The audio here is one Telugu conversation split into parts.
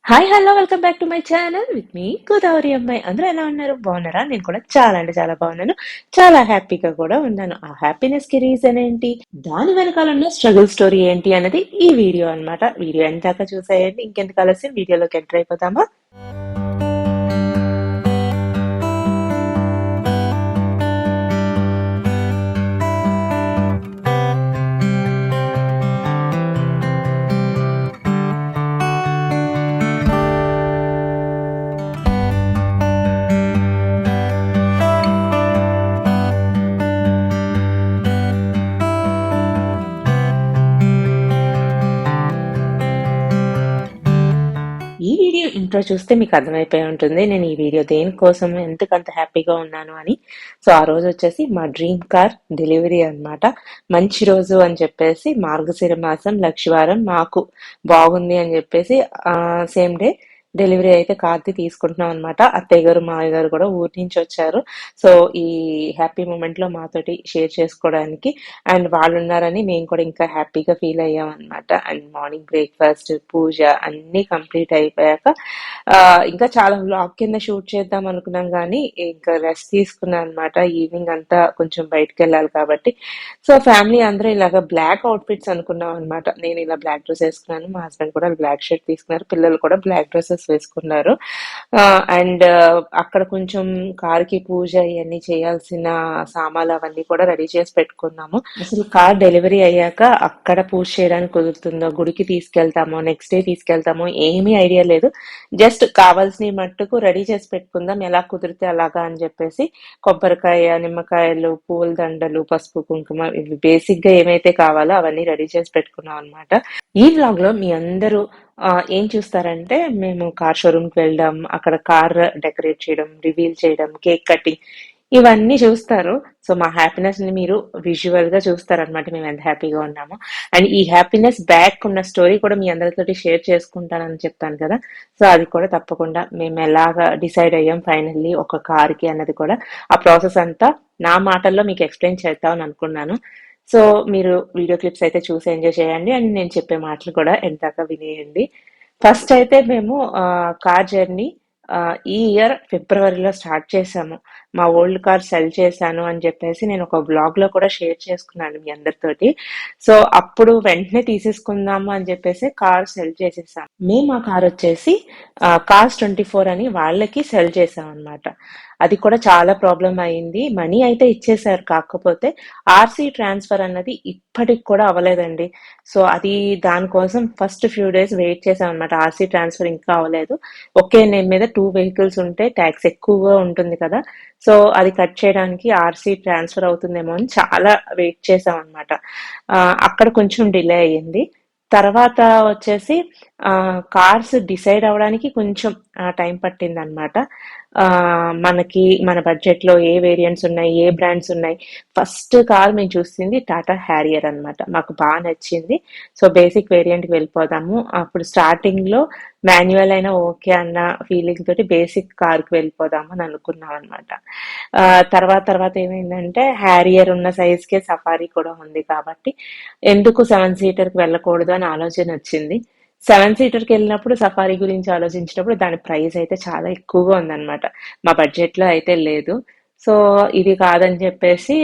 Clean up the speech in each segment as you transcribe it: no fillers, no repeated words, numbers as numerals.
Hi hello welcome back to my channel with me Godavari అమ్మాయి. అందరూ ఎలా ఉన్నారు? బాగున్నారా? నేను కూడా చాలా అంటే చాలా బాగున్నాను. చాలా హ్యాపీగా కూడా ఉన్నాను. ఆ హ్యాపీనెస్ కి రీజన్ ఏంటి, దాని వెనకాల ఉన్న స్ట్రగుల్ స్టోరీ ఏంటి అన్నది ఈ వీడియో అన్నమాట. వీడియో ఎంత దాకా చూసేయండి. ఇంకెందుకు ఆలస్యం, వీడియోలోకి ఎంటర్ అయిపోతామా? ఈ వీడియో ఇంట్రో చూస్తే మీకు అర్థమైపోయి ఉంటుంది నేను ఈ వీడియో దేనికోసం ఎందుకంత హ్యాపీగా ఉన్నాను అని. సో ఆ రోజు వచ్చేసి మా డ్రీమ్ కార్ డెలివరీ అన్నమాట. మంచి రోజు అని చెప్పేసి మార్గశిర మాసం లక్షవారం మాకు బాగుంది అని చెప్పేసి సేమ్ డే డెలివరీ అయితే కార్ది తీసుకుంటున్నాం అనమాట. అత్తయ్య గారు మావయ్య గారు కూడా ఊరి నుంచి వచ్చారు. సో ఈ హ్యాపీ మూమెంట్ లో మాతోటి షేర్ చేసుకోవడానికి అండ్ వాళ్ళు ఉన్నారని మేము కూడా ఇంకా హ్యాపీగా ఫీల్ అయ్యాం అనమాట. అండ్ మార్నింగ్ బ్రేక్ఫాస్ట్, పూజ అన్నీ కంప్లీట్ అయిపోయాక ఇంకా చాలా వ్లాగ్ కింద షూట్ చేద్దాం అనుకున్నాం కానీ ఇంకా రెస్ట్ తీసుకున్నాను అనమాట. ఈవినింగ్ అంతా కొంచెం బయటకు వెళ్ళాలి కాబట్టి. సో ఫ్యామిలీ అందరూ ఇలాగ బ్లాక్ అవుట్ఫిట్స్ అనుకున్నాం అనమాట. నేను ఇలా బ్లాక్ డ్రెస్ వేసుకున్నాను, మా హస్బెండ్ కూడా బ్లాక్ షర్ట్ తీసుకున్నారు, పిల్లలు కూడా బ్లాక్ డ్రెస్సెస్ వేసుకున్నారు. అండ్ అక్కడ కొంచెం కార్కి పూజ ఇవన్నీ చేయాల్సిన సామాన్లు అవన్నీ కూడా రెడీ చేసి పెట్టుకున్నాము. అసలు కార్ డెలివరీ అయ్యాక అక్కడ పూజ చేయడానికి కుదురుతుందో, గుడికి తీసుకెళ్తామో, నెక్స్ట్ డే తీసుకెళ్తామో ఏమీ ఐడియా లేదు. జస్ట్ కావాల్సిన మట్టుకు రెడీ చేసి పెట్టుకుందాం, ఎలా కుదిరితే అలాగా అని చెప్పేసి కొబ్బరికాయ, నిమ్మకాయలు, పూల దండలు, పసుపు, కుంకుమ ఇవి బేసిక్ గా ఏమైతే కావాలో అవన్నీ రెడీ చేసి పెట్టుకున్నాం అనమాట. ఈ వ్లాగ్ లో మీ అందరూ ఏం చూస్తారంటే మేము కార్ షోరూమ్ కి వెళ్ళడం, అక్కడ కార్ డెకరేట్ చేయడం, రివీల్ చేయడం, కేక్ కటింగ్ ఇవన్నీ చూస్తారు. సో మా హ్యాపీనెస్ ని మీరు విజువల్ గా చూస్తారనమాట, మేము ఎంత హ్యాపీగా ఉన్నామో. అండ్ ఈ హ్యాపీనెస్ బ్యాక్ ఉన్న స్టోరీ కూడా మీ అందరితోటి షేర్ చేసుకుంటానని చెప్తాను కదా. సో అది కూడా తప్పకుండా మేము ఎలాగా డిసైడ్ అయ్యాం ఫైనల్లీ ఒక కార్ కి అన్నది కూడా, ఆ ప్రాసెస్ అంతా నా మాటల్లో మీకు ఎక్స్ప్లెయిన్ చేద్దామని అనుకున్నాను. సో మీరు వీడియో క్లిప్స్ అయితే చూసి ఎంజాయ్ చేయండి అండ్ నేను చెప్పే మాటలు కూడా ఎంతగా వినేయండి. ఫస్ట్ అయితే మేము కార్ జర్నీ ఈ ఇయర్ ఫిబ్రవరిలో స్టార్ట్ చేశాము. మా ఓల్డ్ కార్ సెల్ చేశాను అని చెప్పేసి నేను ఒక బ్లాగ్ లో కూడా షేర్ చేసుకున్నాను మీ అందరితోటి. సో అప్పుడు వెంటనే తీసేసుకుందాము అని చెప్పేసి కార్ సెల్ చేసేసాం. మేము ఆ కార్ వచ్చేసి కార్స్ 24 అని వాళ్ళకి సెల్ చేసాం అనమాట. అది కూడా చాలా ప్రాబ్లం అయింది. మనీ అయితే ఇచ్చేసారు, కాకపోతే ఆర్సీ ట్రాన్స్ఫర్ అన్నది ఇప్పటికి కూడా అవ్వలేదండి. సో అది దానికోసం ఫస్ట్ ఫ్యూ డేస్ వెయిట్ చేసాం అనమాట. ఆర్సీ ట్రాన్స్ఫర్ ఇంకా అవ్వలేదు. ఒకే నేమ్ మీద 2 వెహికల్స్ ఉంటే ట్యాక్స్ ఎక్కువగా ఉంటుంది కదా. సో అది కట్ చేయడానికి ఆర్సీ ట్రాన్స్ఫర్ అవుతుందేమో అని చాలా వెయిట్ చేసాం అనమాట. అక్కడ కొంచెం డిలే అయ్యింది. తర్వాత వచ్చేసి కార్స్ డిసైడ్ అవ్వడానికి కొంచెం టైం పట్టింది అనమాట. మనకి మన బడ్జెట్ లో ఏ వేరియంట్స్ ఉన్నాయి, ఏ బ్రాండ్స్ ఉన్నాయి. ఫస్ట్ కార్ మేము చూసింది టాటా హ్యారియర్ అన్నమాట. మాకు బాగా నచ్చింది. సో బేసిక్ వేరియంట్ కి వెళ్ళిపోదాము. అప్పుడు స్టార్టింగ్ లో మాన్యువల్ అయినా ఓకే అన్న ఫీలింగ్ తోటి బేసిక్ కార్ కి వెళ్ళిపోదాము అని అనుకున్నాం అనమాట. తర్వాత తర్వాత ఏమైందంటే హ్యారియర్ ఉన్న సైజ్ కే సఫారీ కూడా ఉంది కాబట్టి ఎందుకు 7 సీటర్ కి వెళ్ళకూడదు అని ఆలోచన వచ్చింది. 7 సీటర్ కి వెళ్ళినప్పుడు సఫారీ గురించి ఆలోచించినప్పుడు దాని ప్రైస్ అయితే చాలా ఎక్కువగా ఉందన్నమాట. మా బడ్జెట్ లో అయితే లేదు. సో ఇది కాదని చెప్పేసి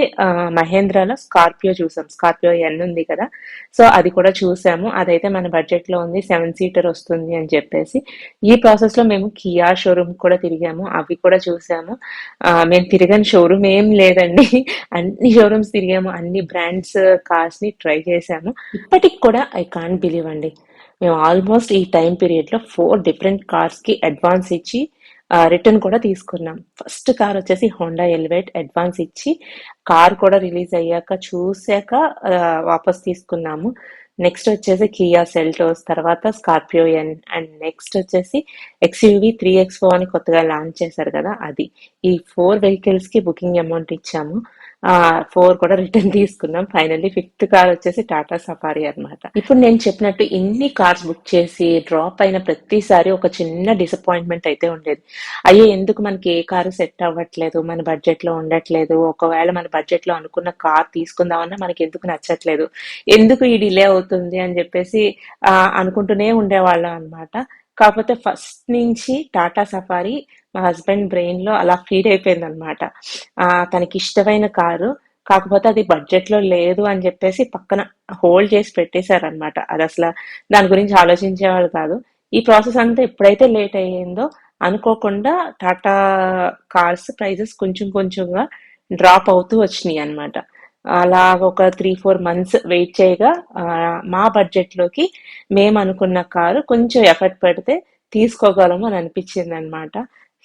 మహేంద్రాలో స్కార్పియో చూసాం. స్కార్పియో ఎన్ ఉంది కదా. సో అది కూడా చూసాము. అదైతే మన బడ్జెట్ లో ఉంది, 7 సీటర్ వస్తుంది అని చెప్పేసి. ఈ ప్రాసెస్ లో మేము కియా షోరూమ్ కూడా తిరిగాము, అవి కూడా చూసాము. మేము తిరగని షోరూమ్ ఏం లేదండి. అన్ని షోరూమ్స్ తిరిగాము, అన్ని బ్రాండ్స్ కార్స్ ని ట్రై చేసాము. ఇప్పటికి కూడా ఐ కాంట్ బిలీవ్ అండి, మేము ఆల్మోస్ట్ ఈ టైం పీరియడ్ లో 4 డిఫరెంట్ కార్స్ కి అడ్వాన్స్ ఇచ్చి రిటర్న్ కూడా తీసుకున్నాం. ఫస్ట్ కార్ వచ్చేసి హోండా ఎలివేట్ అడ్వాన్స్ ఇచ్చి కార్ కూడా రిలీజ్ అయ్యాక చూసాక వాపస్ తీసుకున్నాము. నెక్స్ట్ వచ్చేసి కియా సెల్టోస్, తర్వాత స్కార్పియో ఎన్, అండ్ నెక్స్ట్ వచ్చేసి ఎక్స్యూవి 3X4 అని కొత్తగా లాంచ్ చేశారు కదా అది. ఈ 4 వెహికల్స్ కి బుకింగ్ అమౌంట్ ఇచ్చాము. 4 కూడా రిటర్న్ తీసుకున్నాం. ఫైనల్లీ ఫిఫ్త్ కార్ వచ్చేసి టాటా సఫారీ అన్నమాట. ఇప్పుడు నేను చెప్పినట్టు ఇన్ని కార్స్ బుక్ చేసి డ్రాప్ అయిన ప్రతిసారి ఒక చిన్న డిసప్పాయింట్మెంట్ అయితే ఉండేది. అయ్యో ఎందుకు మనకి ఏ కారు సెట్ అవ్వట్లేదు, మన బడ్జెట్ లో ఉండట్లేదు, ఒకవేళ మన బడ్జెట్ లో అనుకున్న కార్ తీసుకుందామన్నా మనకి ఎందుకు నచ్చట్లేదు, ఎందుకు ఈ డిలే అవుతుంది అని చెప్పేసి అనుకుంటూనే ఉండేవాళ్ళం అనమాట. కాకపోతే ఫస్ట్ నుంచి టాటా సఫారీ మా హస్బెండ్ బ్రెయిన్ లో అలా ఫీడ్ అయిపోయింది అనమాట. తనకి ఇష్టమైన కారు, కాకపోతే అది బడ్జెట్ లో లేదు అని చెప్పేసి పక్కన హోల్డ్ చేసి పెట్టేశారనమాట. అది అసలు దాని గురించి ఆలోచించేవాళ్ళు కాదు. ఈ ప్రాసెస్ అంతా ఎప్పుడైతే లేట్ అయ్యిందో అనుకోకుండా టాటా కార్స్ ప్రైజెస్ కొంచెం కొంచెంగా డ్రాప్ అవుతూ వచ్చినాయి అనమాట. అలా ఒక 3-4 మంత్స్ వెయిట్ చేయగా మా బడ్జెట్ లోకి మేము అనుకున్న కారు కొంచెం ఎఫర్ట్ పెడితే తీసుకోగలము అని అనిపించింది అనమాట.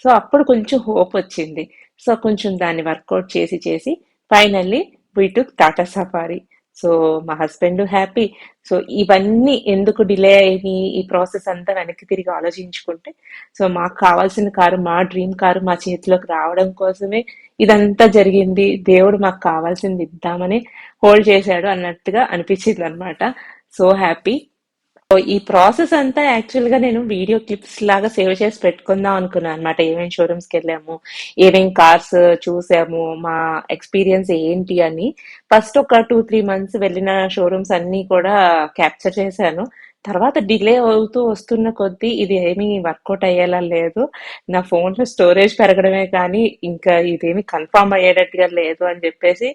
సో అప్పుడు కొంచెం హోప్ వచ్చింది. సో కొంచెం దాన్ని వర్కౌట్ చేసి చేసి finally we took Tata safari. So మా హస్బెండ్ హ్యాపీ. సో ఇవన్నీ ఎందుకు డిలే అయినాయి, ఈ ప్రాసెస్ అంతా వెనక్కి తిరిగి ఆలోచించుకుంటే, సో మాకు కావాల్సిన కారు, మా డ్రీమ్ కారు మా చేతిలోకి రావడం కోసమే ఇదంతా జరిగింది. దేవుడు మాకు కావాల్సింది ఇద్దామని హోల్డ్ చేశాడు అన్నట్టుగా అనిపించింది అనమాట. So happy. ఈ ప్రాసెస్ అంతా యాక్చువల్ గా నేను వీడియో క్లిప్స్ లాగా సేవ్ చేసి పెట్టుకుందాం అనుకున్నాను అనమాట. ఏమేమి షోరూమ్స్ కి వెళ్ళాము, ఏమేం కార్స్ చూసాము, మా ఎక్స్పీరియన్స్ ఏంటి అని. ఫస్ట్ ఒక 2-3 మంత్స్ వెళ్ళిన షోరూమ్స్ అన్ని కూడా క్యాప్చర్ చేశాను. తర్వాత డిలే అవుతూ వస్తున్న కొద్దీ ఇది ఏమీ వర్కౌట్ అయ్యేలా లేదు. నా ఫోన్ లో స్టోరేజ్ పెరగడమే కానీ ఇంకా ఇదేమి కన్ఫర్మ్ అయ్యేటట్టుగా లేదు అని చెప్పేసి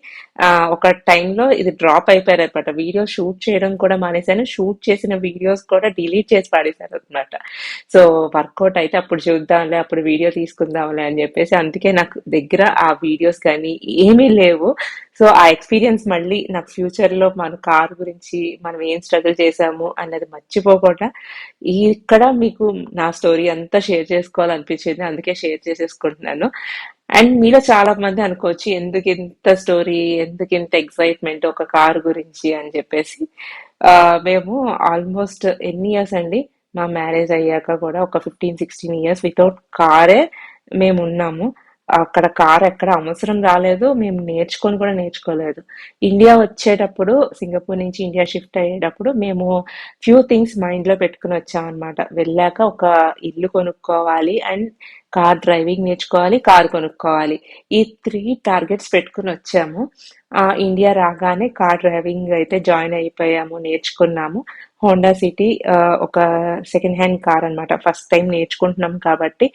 ఒక టైంలో ఇది డ్రాప్ అయిపోయారు అనమాట. వీడియో షూట్ చేయడం కూడా మానేశాను. షూట్ చేసిన వీడియోస్ కూడా డిలీట్ చేసి పాడేశాను అనమాట. సో వర్కౌట్ అయితే అప్పుడు చూద్దాంలే, అప్పుడు వీడియో తీసుకుందాంలే అని చెప్పేసి. అందుకే నాకు దగ్గర ఆ వీడియోస్ కానీ ఏమీ లేవు. సో ఆ ఎక్స్పీరియన్స్ మళ్ళీ నాకు ఫ్యూచర్ లో మన కార్ గురించి మనం ఏం స్ట్రగుల్ చేసాము అన్నది మర్చిపోకుండా ఇక్కడ మీకు నా స్టోరీ అంతా షేర్ చేసుకోవాలనిపించింది. అందుకే షేర్ చేసేసుకుంటున్నాను. అండ్ మీలో చాలా మంది అనుకోవచ్చు ఎందుకు ఇంత స్టోరీ, ఎందుకు ఇంత ఎక్సైట్మెంట్ ఒక కార్ గురించి అని చెప్పేసి. మేము ఆల్మోస్ట్ ఎన్ని ఇయర్స్ అండి, మా మ్యారేజ్ అయ్యాక కూడా ఒక 15-16 ఇయర్స్ వితౌట్ కారే మేము ఉన్నాము. అక్కడ కార్ ఎక్కడ అవసరం రాలేదు, మేము నేర్చుకొని కూడా నేర్చుకోలేదు. ఇండియా వచ్చేటప్పుడు, సింగపూర్ నుంచి ఇండియా షిఫ్ట్ అయ్యేటప్పుడు మేము ఫ్యూ థింగ్స్ మైండ్ లో పెట్టుకుని వచ్చాం అనమాట. వెళ్ళాక ఒక ఇల్లు కొనుక్కోవాలి అండ్ కార్ డ్రైవింగ్ నేర్చుకోవాలి, కార్ కొనుక్కోవాలి. ఈ 3 టార్గెట్స్ పెట్టుకుని వచ్చాము. ఇండియా రాగానే కార్ డ్రైవింగ్ అయితే జాయిన్ అయిపోయాము, నేర్చుకున్నాము. హోండా సిటీ ఒక సెకండ్ హ్యాండ్ కార్ అన్నమాట. ఫస్ట్ టైం నేర్చుకుంటున్నాం కాబట్టి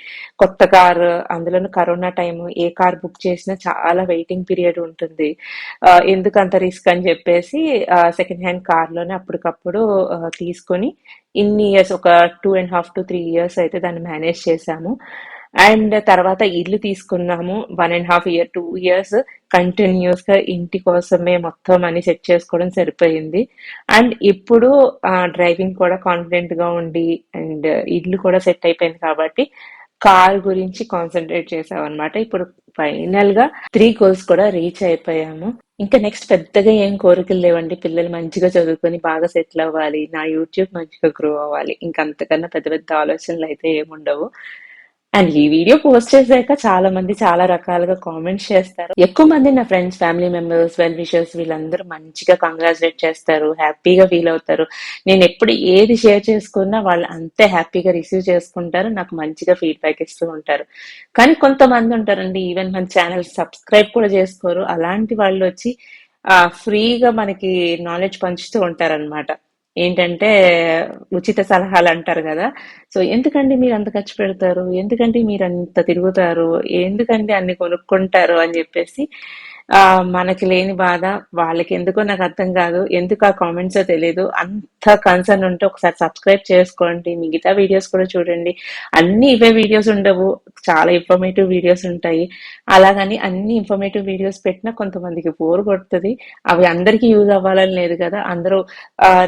కొత్త కార్, అందులోను కరోనా టైం, ఏ కార్ బుక్ చేసినా చాలా వెయిటింగ్ పీరియడ్ ఉంటుంది. ఎందుకు అంత రిస్క్ అని చెప్పేసి సెకండ్ హ్యాండ్ కార్ లోనే అప్పటికప్పుడు తీసుకొని ఇన్ని ఇయర్స్, ఒక 2.5 to 3 years అయితే దాన్ని మేనేజ్ చేశాము. అండ్ తర్వాత ఇల్లు తీసుకున్నాము. 1.5 year 2 years కంటిన్యూస్ గా ఇంటి కోసమే మొత్తం అని సెట్ చేసుకోవడం సరిపోయింది. అండ్ ఇప్పుడు డ్రైవింగ్ కూడా కాన్ఫిడెంట్ గా ఉండి అండ్ ఇల్లు కూడా సెట్ అయిపోయింది కాబట్టి కార్ గురించి కాన్సన్ట్రేట్ చేసాం అనమాట. ఇప్పుడు ఫైనల్ గా 3 goals కూడా రీచ్ అయిపోయాము. ఇంకా నెక్స్ట్ పెద్దగా ఏం కోరికలు లేవండి. పిల్లలు మంచిగా చదువుకొని బాగా సెటిల్ అవ్వాలి, నా యూట్యూబ్ మంచిగా గ్రో అవ్వాలి. ఇంకా అంతకన్నా పెద్ద పెద్ద ఆలోచనలు అయితే ఏముండవు. అండ్ ఈ వీడియో పోస్ట్ చేశాక చాలా మంది చాలా రకాలుగా కామెంట్స్ చేస్తారు. ఎక్కువ మంది నా friends, family members, well wishers వీళ్ళందరూ మంచిగా కంగ్రాచులేట్ చేస్తారు, హ్యాపీగా ఫీల్ అవుతారు. నేను ఎప్పుడు ఏది షేర్ చేసుకున్నా వాళ్ళు అంతే హ్యాపీగా రిసీవ్ చేసుకుంటారు, నాకు మంచిగా ఫీడ్బ్యాక్ ఇస్తూ ఉంటారు. కానీ కొంతమంది ఉంటారండి, ఈవెన్ మన ఛానల్ సబ్స్క్రైబ్ కూడా చేసుకోరు. అలాంటి వాళ్ళు వచ్చి ఫ్రీగా మనకి నాలెడ్జ్ పంచుతూ ఉంటారన్నమాట. ఏంటంటే ఉచిత సలహాలు అంటారు కదా. సో ఎందుకండి మీరు అంత ఖర్చు పెడతారు, ఎందుకంటే మీరు అంత తిరుగుతారు, ఎందుకండి అన్ని కొనుక్కుంటారు అని చెప్పేసి మనకి లేని బాధ వాళ్ళకి ఎందుకో నాకు అర్థం కాదు. ఎందుకు ఆ కామెంట్స్ తెలియదు. అంత కన్సర్న్ ఉంటే ఒకసారి సబ్స్క్రైబ్ చేసుకోండి, మిగతా వీడియోస్ కూడా చూడండి. అన్ని ఇవే వీడియోస్ ఉండవు, చాలా ఇన్ఫర్మేటివ్ వీడియోస్ ఉంటాయి. అలాగని అన్ని ఇన్ఫర్మేటివ్ వీడియోస్ పెట్టినా కొంతమందికి బోర్ కొడుతుంది. అవి అందరికీ యూజ్ అవ్వాలని లేదు కదా. అందరూ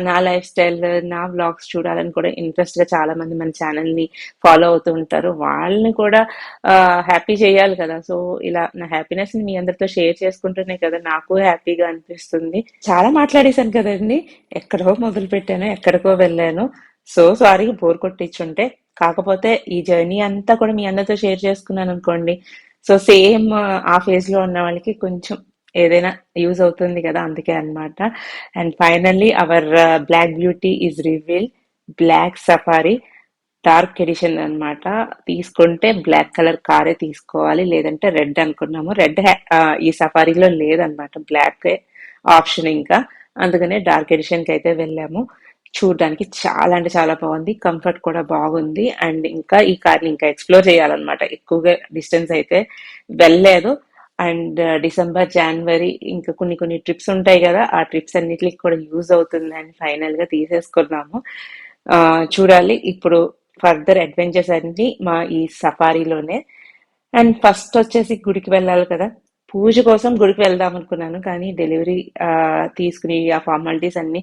నా లైఫ్ స్టైల్, నా వ్లాగ్స్ చూడాలని కూడా ఇంట్రెస్ట్ గా చాలా మంది మన ఛానల్ ని ఫాలో అవుతూ ఉంటారు. వాళ్ళని కూడా హ్యాపీ చేయాలి కదా. సో ఇలా నా హ్యాపీనెస్ ని మీ అందరితో షేర్ చేసుకుంటూనే కదా నాకు హ్యాపీగా అనిపిస్తుంది. చాలా మాట్లాడేశాను కదండి, ఎక్కడో మొదలు పెట్టాను, ఎక్కడికో వెళ్ళాను. సో సారీ బోర్ కొట్టించుంటే. కాకపోతే ఈ జర్నీ అంతా కూడా మీ అందరితో షేర్ చేసుకున్నాను అనుకోండి. సో సేమ్ ఆ ఫేజ్ లో ఉన్న వాళ్ళకి కొంచెం ఏదైనా యూజ్ అవుతుంది కదా, అందుకే అన్నమాట. And finally our black beauty is reveal, black safari dark edition అన్నమాట. తీసుకుంటే బ్లాక్ కలర్ కారే తీసుకోవాలి, లేదంటే రెడ్ అనుకున్నాము. రెడ్ ఈ సఫారీలో లేదనమాట, బ్లాక్ ఆప్షన్ ఇంకా. అందుకనే డార్క్ ఎడిషన్ కి అయితే వెళ్ళాము. చూడడానికి చాలా అంటే చాలా బాగుంది. కంఫర్ట్ కూడా బాగుంది. అండ్ ఇంకా ఈ కార్ని ఇంకా ఎక్స్‌ప్లోర్ చేయాలన్నమాట. ఎక్కువగా డిస్టెన్స్ అయితే వెళ్ళలేదు. అండ్ డిసెంబర్, జనవరి ఇంకా కొన్ని కొన్ని ట్రిప్స్ ఉంటాయి గదా! ఆ ట్రిప్స్ అన్నిట్లికి కూడా యూజ్ అవుతుందని ఫైనల్‌గా తీసేసుకున్నాము. చూడాలి ఇప్పుడు ఫర్దర్ అడ్వెంచర్స్ అన్నీ మా ఈ సఫారీలోనే. అండ్ ఫస్ట్ వచ్చేసి గుడికి వెళ్ళాలి కదా! పూజ కోసం గుడికి వెళ్దాం అనుకున్నాను. కానీ డెలివరీ తీసుకుని ఆ ఫార్మాలిటీస్ అన్నీ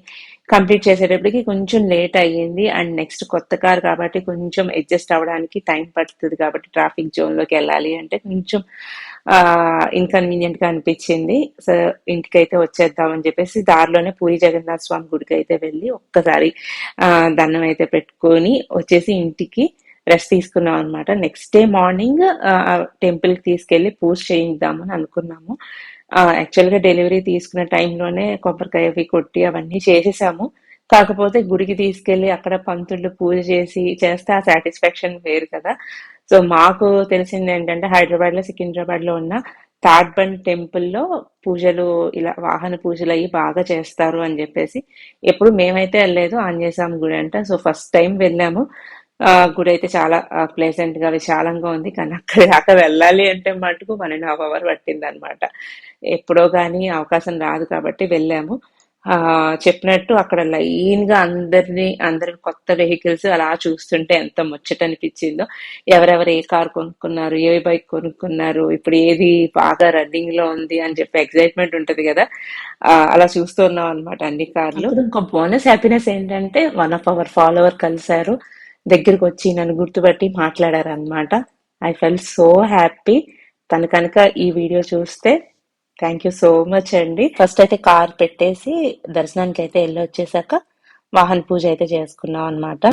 కంప్లీట్ చేసేటప్పటికి కొంచెం లేట్ అయ్యింది. అండ్ నెక్స్ట్ కొత్త కార్ కాబట్టి కొంచెం అడ్జస్ట్ అవ్వడానికి టైం పడుతుంది కాబట్టి ట్రాఫిక్ జోన్‌లోకి వెళ్ళాలి అంటే కొంచెం ఇన్కన్వీనియంట్‌గా అనిపించింది. సో, ఇంటికైతే వచ్చేద్దాం అని చెప్పేసి దారిలోనే పూరి జగన్నాథ స్వామి గుడికైతే వెళ్ళి ఒక్కసారి దండం అయితే పెట్టుకొని వచ్చేసి ఇంటికి రెస్ట్ తీసుకున్నాం అనమాట. నెక్స్ట్ డే మార్నింగ్ టెంపుల్‌కి తీసుకెళ్ళి పూజ చేయిద్దామని అనుకున్నాము. యాక్చువల్‌గా డెలివరీ తీసుకున్న టైంలోనే కొబ్బరికాయ అవి కొట్టి అవన్నీ చేసేసాము. కాకపోతే గుడికి తీసుకెళ్ళి అక్కడ పంతులు పూజ చేస్తే ఆ సాటిస్ఫాక్షన్ వేరు కదా! సో, మాకు తెలిసిందేంటంటే హైదరాబాద్‌లో, సికింద్రాబాద్‌లో ఉన్న తాడ్బండ్ టెంపుల్‌లో పూజలు ఇలా వాహన పూజలయ్యి బాగా చేస్తారు అని జెప్పేసి ఎప్పుడు మేమైతే ఎళ్ళలేదు. ఆంజనేయ స్వామి గుడంట. సో, ఫస్ట్ టైమ్ వెళ్ళాము. గుడైతే చాలా ప్లెజెంట్‌గా, విశాలంగా ఉంది. కానీ అక్కడి దాకా వెళ్ళాలి అంటే మటుకు 1 ½ అవర్ పట్టిందనమాట. ఎప్పుడో గానీ అవకాశం రాదు కాబట్టి వెళ్ళాము. చెప్పినట్టు అక్కడ లైన్‌గా అందరి కొత్త వెహికల్స్ అలా చూస్తుంటే ఎంత ముచ్చటనిపిచ్చిందో. ఎవరెవరు ఏ కార్ కొనుక్కున్నారు, ఏ బైక్ కొనుక్కున్నారు, ఇప్పుడు ఏది బాగా రన్నింగ్‌లో ఉంది అని చెప్పి ఎక్సైట్‌మెంట్ ఉంటది గదా! అలా చూస్తూ ఉన్నామనమాట అన్ని కార్లు. అప్పుడు ఇంకో బోనస్ హ్యాపీనెస్ ఏంటంటే వన్ ఆఫ్ అవర్ ఫాలోవర్ కలిసారు. దగ్గరకొచ్చి నన్ను గుర్తుపట్టి మాట్లాడారనమాట. I felt so happy. తను కనుక ఈ వీడియో చూస్తే థ్యాంక్ యూ సో మచ్ అండి. ఫస్ట్ అయితే కార్ పెట్టేసి దర్శనానికి అయితే వెళ్ళొచ్చేసాక వాహన పూజ అయితే చేసుకున్నాం అనమాట.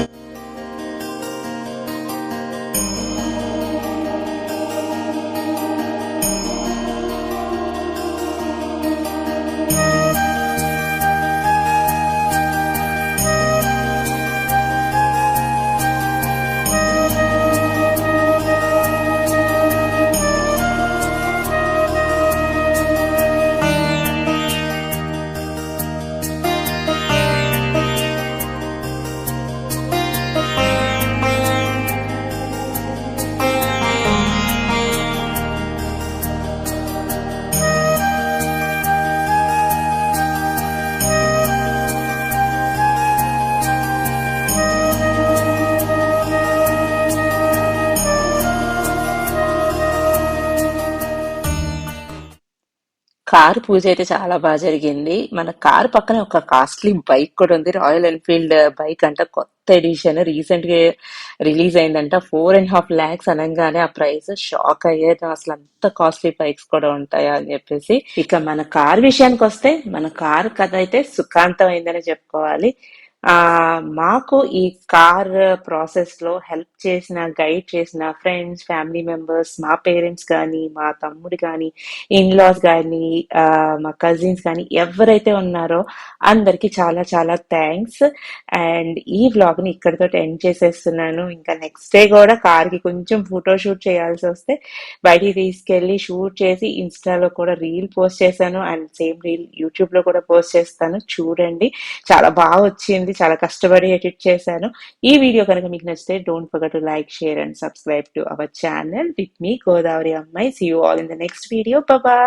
కారు పూజ అయితే చాలా బాగా జరిగింది. మన కారు పక్కనే ఒక కాస్ట్లీ బైక్ కూడా ఉంది. రాయల్ ఎన్ఫీల్డ్ బైక్ అంట, కొత్త ఎడిషన్ రీసెంట్ గా రిలీజ్ అయిందంట. 4.5 lakhs అనగానే ఆ ప్రైస్ షాక్ అయ్యేది. అసలు అంత కాస్ట్లీ బైక్స్ కూడా ఉంటాయా అని చెప్పేసి. ఇక మన కార్ విషయానికి వస్తే మన కారు కథ అయితే సుఖాంతం అయిందని చెప్పుకోవాలి. ఆ మాకు ఈ కార్ ప్రాసెస్ లో హెల్ప్ చేసిన, గైడ్ చేసిన ఫ్రెండ్స్, ఫ్యామిలీ మెంబర్స్, మా పేరెంట్స్ కానీ, మా తమ్ముడు కానీ, ఇన్‌లాస్ గాని, మా కజిన్స్ కానీ ఎవరైతే ఉన్నారో అందరికి చాలా చాలా థ్యాంక్స్. అండ్ ఈ వ్లాగ్‌ని ఇక్కడితోటి ఎండ్ చేసేస్తున్నాను. ఇంకా నెక్స్ట్ డే కూడా కార్‌కి కొంచెం ఫోటో షూట్ చేయాల్సి వస్తే బయటికి తీసుకెళ్ళి షూట్ చేసి ఇన్‌స్టాలో కూడా రీల్ పోస్ట్ చేశాను. అండ్ సేమ్ రీల్ యూట్యూబ్‌లో కూడా పోస్ట్ చేస్తాను. చూడండి. చాలా బాగా వచ్చింది. చాలా కష్టపడి ఎడిట్ చేశాను. ఈ వీడియో కనుక మీకు నచ్చితే don't forget to like, share and subscribe to our channel with me Godavari అమ్మాయి. See you all in the next video. Bye.